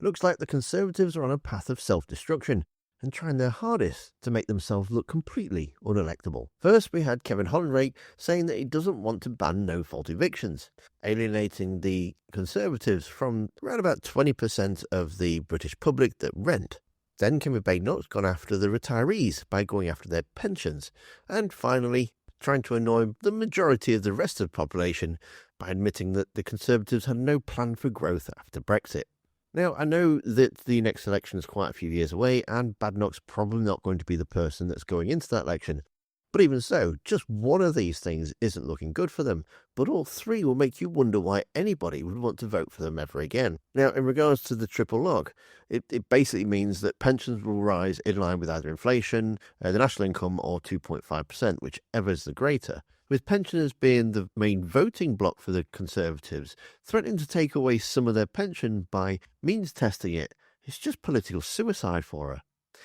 Looks like the Conservatives are on a path of self-destruction and trying their hardest to make themselves look completely unelectable. First, we had Kevin Hollinrake saying that he doesn't want to ban no-fault evictions, alienating the Conservatives from around about 20% of the British public that rent. Then Kevin Badenoch's gone after the retirees by going after their pensions. And finally, trying to annoy the majority of the rest of the population by admitting that the Conservatives had no plan for growth after Brexit. Now, I know that the next election is quite a few years away, and Badenoch's probably not going to be the person that's going into that election. But even so, just one of these things isn't looking good for them, but all three will make you wonder why anybody would want to vote for them ever again. Now, in regards to the triple lock, it basically means that pensions will rise in line with either inflation, the national income, or 2.5%, whichever is the greater. With pensioners being the main voting bloc for the Conservatives, threatening to take away some of their pension by means testing it, it's just political suicide for her.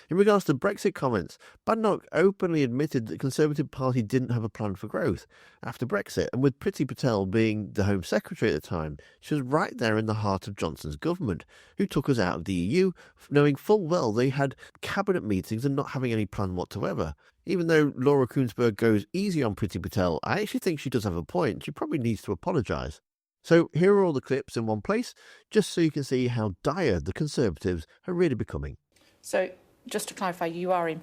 In regards to Brexit comments, Badenoch openly admitted that the Conservative Party didn't have a plan for growth after Brexit, and with Priti Patel being the Home Secretary at the time, she was right there in the heart of Johnson's government, who took us out of the EU, knowing full well they had cabinet meetings and not having any plan whatsoever. Even though Laura Kuenssberg goes easy on Priti Patel, I actually think she does have a point. She probably needs to apologise. So here are all the clips in one place, just so you can see how dire the Conservatives are really becoming. So, just to clarify, you are in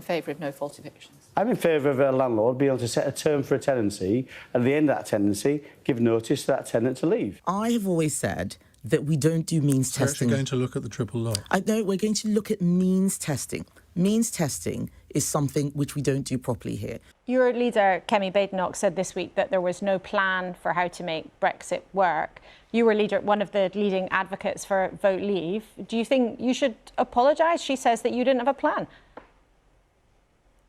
favour of no-fault evictions? I'm in favour of a landlord being able to set a term for a tenancy, and at the end of that tenancy, give notice to that tenant to leave. I have always said that we don't do means testing. We're actually going to look at the triple lock. No, we're going to look at means testing. Means testing is something which we don't do properly here. Your leader, Kemi Badenoch, said this week that there was no plan for how to make Brexit work. You were one of the leading advocates for vote leave. Do you think you should apologise? She says that you didn't have a plan.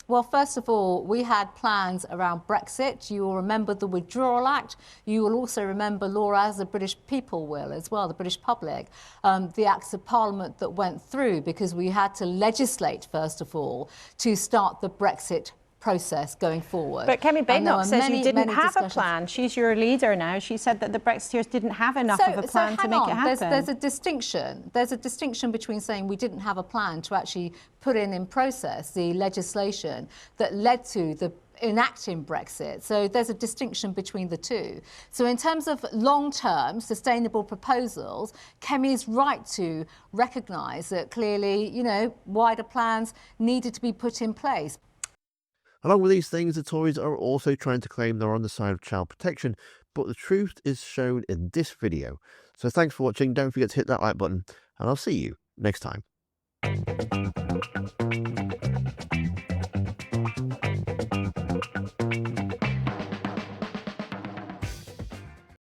Well, first of all, we had plans around Brexit. You will remember the Withdrawal Act. You will also remember, Laura, as the British people will as well, the British public, the Acts of Parliament that went through because we had to legislate, first of all, to start the Brexit process going forward. But Kemi Badenoch says you didn't have a plan. She's your leader now. She said that the Brexiteers didn't have enough of a plan to make it happen. There's a distinction. There's a distinction between saying we didn't have a plan to actually put in process the legislation that led to the enacting Brexit. So there's a distinction between the two. So in terms of long-term sustainable proposals, Kemi is right to recognise that clearly, wider plans needed to be put in place. Along with these things, the Tories are also trying to claim they're on the side of child protection, but the truth is shown in this video. So thanks for watching, don't forget to hit that like button, and I'll see you next time.